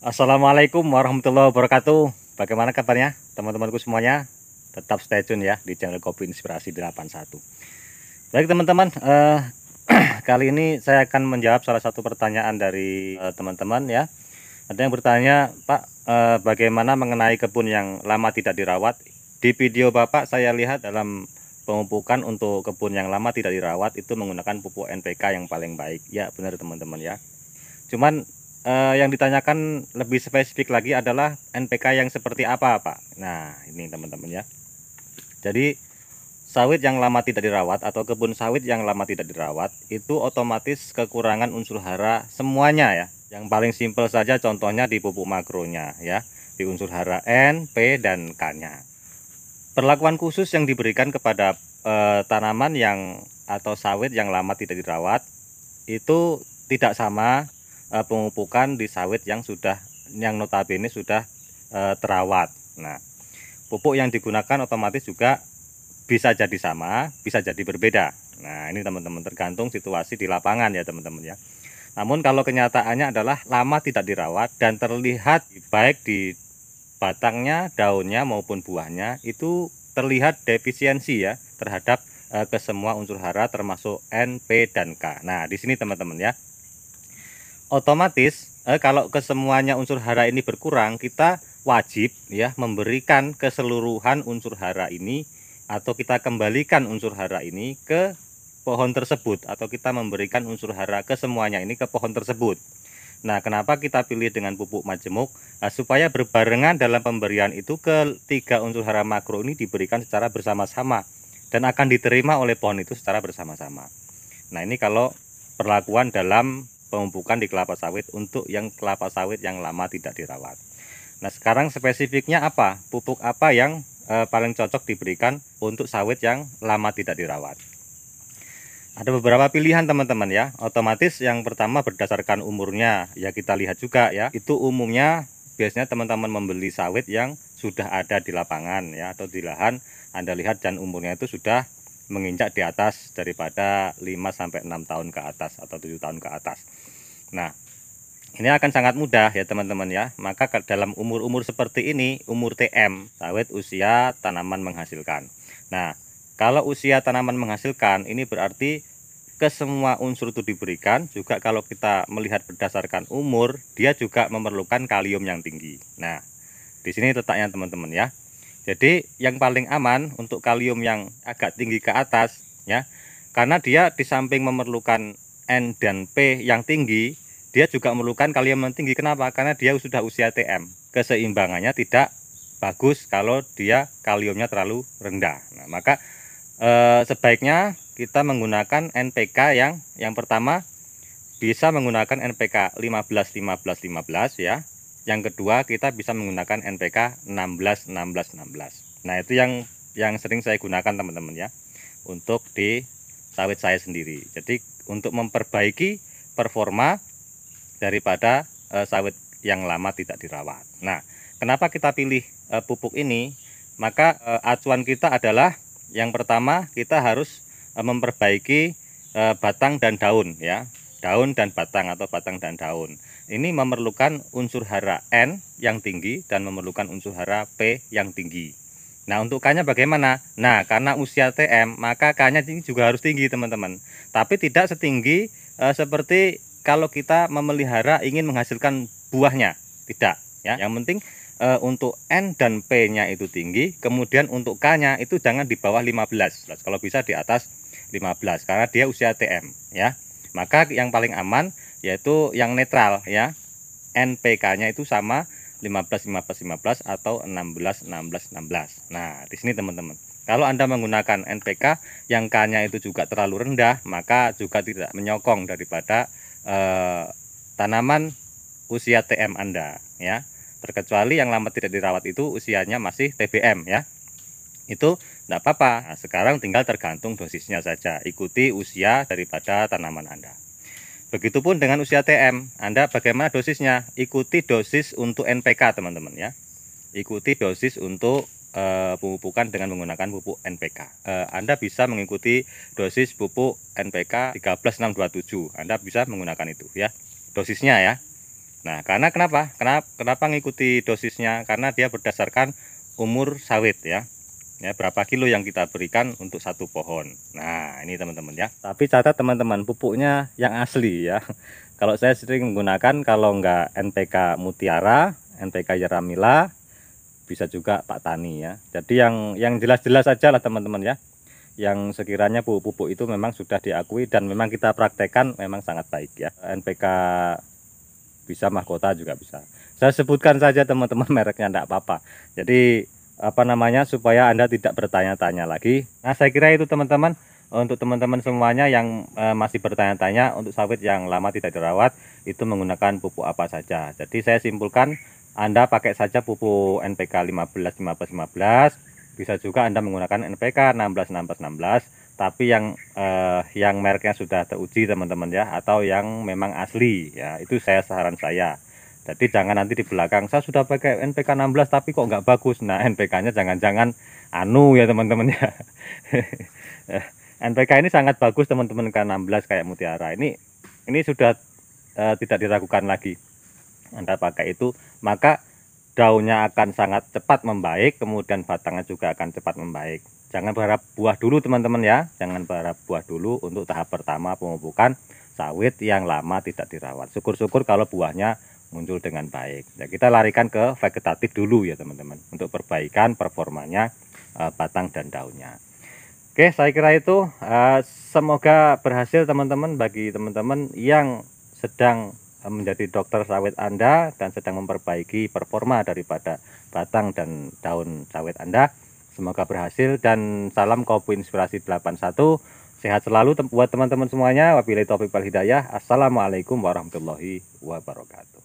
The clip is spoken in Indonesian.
Assalamualaikum warahmatullahi wabarakatuh. Bagaimana kabarnya teman-temanku semuanya? Tetap stay tune ya di channel Kopi Inspirasi 81. Baik teman-teman, kali ini saya akan menjawab salah satu pertanyaan dari teman-teman ya. Ada yang bertanya, Pak, bagaimana mengenai kebun yang lama tidak dirawat? Di video Bapak saya lihat dalam pemupukan untuk kebun yang lama tidak dirawat itu menggunakan pupuk NPK yang paling baik. Ya benar teman-teman ya. Cuman yang ditanyakan lebih spesifik lagi adalah NPK yang seperti apa, Pak? Nah, ini teman-teman ya. Jadi sawit yang lama tidak dirawat atau kebun sawit yang lama tidak dirawat itu otomatis kekurangan unsur hara semuanya ya. Yang paling simpel saja contohnya di pupuk makronya ya, di unsur hara N, P, dan K-nya. Perlakuan khusus yang diberikan kepada tanaman yang atau sawit yang lama tidak dirawat itu tidak sama pemupukan di sawit yang notabene sudah terawat. Nah, pupuk yang digunakan otomatis juga bisa jadi sama, bisa jadi berbeda. Nah, ini teman-teman tergantung situasi di lapangan ya teman-teman ya. Namun kalau kenyataannya adalah lama tidak dirawat dan terlihat baik di batangnya, daunnya maupun buahnya itu terlihat defisiensi ya terhadap ke semua unsur hara termasuk N, P, dan K. Nah, di sini teman-teman ya. Otomatis kalau kesemuanya unsur hara ini berkurang, kita wajib ya memberikan keseluruhan unsur hara ini atau kita kembalikan unsur hara ini ke pohon tersebut atau kita memberikan unsur hara ke semuanya ini ke pohon tersebut. Nah, kenapa kita pilih dengan pupuk majemuk? Nah, supaya berbarengan dalam pemberian itu ketiga unsur hara makro ini diberikan secara bersama-sama dan akan diterima oleh pohon itu secara bersama-sama. Nah, ini kalau perlakuan dalam pemupukan di kelapa sawit untuk yang kelapa sawit yang lama tidak dirawat. Nah, sekarang spesifiknya apa? Pupuk apa yang paling cocok diberikan untuk sawit yang lama tidak dirawat? Ada beberapa pilihan teman-teman ya. Otomatis yang pertama berdasarkan umurnya ya kita lihat juga ya. Itu umumnya biasanya teman-teman membeli sawit yang sudah ada di lapangan ya atau di lahan. Anda lihat dan umurnya itu sudah menginjak di atas daripada 5-6 tahun ke atas atau 7 tahun ke atas. Nah, ini akan sangat mudah ya teman-teman ya. Maka dalam umur-umur seperti ini, umur TM, sawit usia tanaman menghasilkan. Nah, kalau usia tanaman menghasilkan, ini berarti ke semua unsur itu diberikan. Juga kalau kita melihat berdasarkan umur, dia juga memerlukan kalium yang tinggi. Nah, di sini letaknya teman-teman ya. Jadi yang paling aman untuk kalium yang agak tinggi ke atas ya, karena dia di samping memerlukan N dan P yang tinggi, dia juga memerlukan kalium yang tinggi. Kenapa? Karena dia sudah usia TM. Keseimbangannya tidak bagus kalau dia kaliumnya terlalu rendah. Nah, maka sebaiknya kita menggunakan NPK yang pertama bisa menggunakan NPK 15 15 15 ya. Yang kedua kita bisa menggunakan NPK 16 16 16. Nah, itu yang sering saya gunakan teman-teman ya untuk di sawit saya sendiri. Jadi untuk memperbaiki performa daripada sawit yang lama tidak dirawat. Nah, kenapa kita pilih pupuk ini? Maka acuan kita adalah yang pertama kita harus memperbaiki batang dan daun ya. Daun dan batang atau batang dan daun. Ini memerlukan unsur hara N yang tinggi dan memerlukan unsur hara P yang tinggi. Nah, untuk K-nya bagaimana? Nah, karena usia TM, maka K-nya juga harus tinggi, teman-teman. Tapi tidak setinggi seperti kalau kita memelihara ingin menghasilkan buahnya. Tidak, ya. Yang penting untuk N dan P-nya itu tinggi, kemudian untuk K-nya itu jangan di bawah 15. Kalau bisa di atas 15 karena dia usia TM, ya. Maka yang paling aman yaitu yang netral ya. NPK-nya itu sama 15 15 15 atau 16 16 16. Nah, di sini teman-teman. Kalau Anda menggunakan NPK yang K-nya itu juga terlalu rendah, maka juga tidak menyokong daripada tanaman usia TM Anda ya. Terkecuali yang lama tidak dirawat itu usianya masih TBM ya. Itu tidak apa-apa. Nah, sekarang tinggal tergantung dosisnya saja. Ikuti usia daripada tanaman Anda. Begitupun dengan usia TM, Anda bagaimana dosisnya? Ikuti dosis untuk NPK teman-teman ya. Ikuti dosis untuk pemupukan dengan menggunakan pupuk NPK. Anda bisa mengikuti dosis pupuk NPK 13627. Anda bisa menggunakan itu ya. Dosisnya ya. Nah, karena kenapa ngikuti dosisnya? Karena dia berdasarkan umur sawit ya. Ya, berapa kilo yang kita berikan untuk satu pohon. Nah, ini teman-teman ya. Tapi catat teman-teman, pupuknya yang asli ya. Kalau saya sering menggunakan, kalau enggak NPK Mutiara, NPK Yaramila, bisa juga Pak Tani ya. Jadi yang jelas-jelas saja lah teman-teman ya. Yang sekiranya pupuk itu memang sudah diakui dan memang kita praktekkan memang sangat baik ya. NPK bisa mahkota juga bisa. Saya sebutkan saja teman-teman mereknya, enggak apa-apa. Jadi apa namanya, supaya Anda tidak bertanya-tanya lagi. Nah, saya kira itu teman-teman, untuk teman-teman semuanya yang masih bertanya-tanya untuk sawit yang lama tidak dirawat itu menggunakan pupuk apa saja. Jadi saya simpulkan, Anda pakai saja pupuk NPK 15 15 15. Bisa juga Anda menggunakan NPK 16 16 16, tapi yang mereknya sudah teruji teman-teman ya, atau yang memang asli ya, itu saran saya. Jadi jangan nanti di belakang, saya sudah pakai NPK 16 tapi kok nggak bagus. Nah, NPK-nya jangan-jangan anu ya teman-teman ya. NPK ini sangat bagus teman-teman, K16 kayak Mutiara. Ini sudah tidak diragukan lagi. Anda pakai itu, maka daunnya akan sangat cepat membaik, kemudian batangnya juga akan cepat membaik. Jangan berharap buah dulu teman-teman ya. Jangan berharap buah dulu untuk tahap pertama pemupukan sawit yang lama tidak dirawat. Syukur-syukur kalau buahnya muncul dengan baik. Ya, kita larikan ke vegetatif dulu ya teman-teman, untuk perbaikan performanya batang dan daunnya. Oke, saya kira itu semoga berhasil teman-teman, bagi teman-teman yang sedang menjadi dokter sawit Anda dan sedang memperbaiki performa daripada batang dan daun sawit Anda. Semoga berhasil dan salam Kopi Inspirasi 81. Sehat selalu buat teman-teman semuanya. Wabillahi taufiq wal hidayah. Assalamualaikum warahmatullahi wabarakatuh.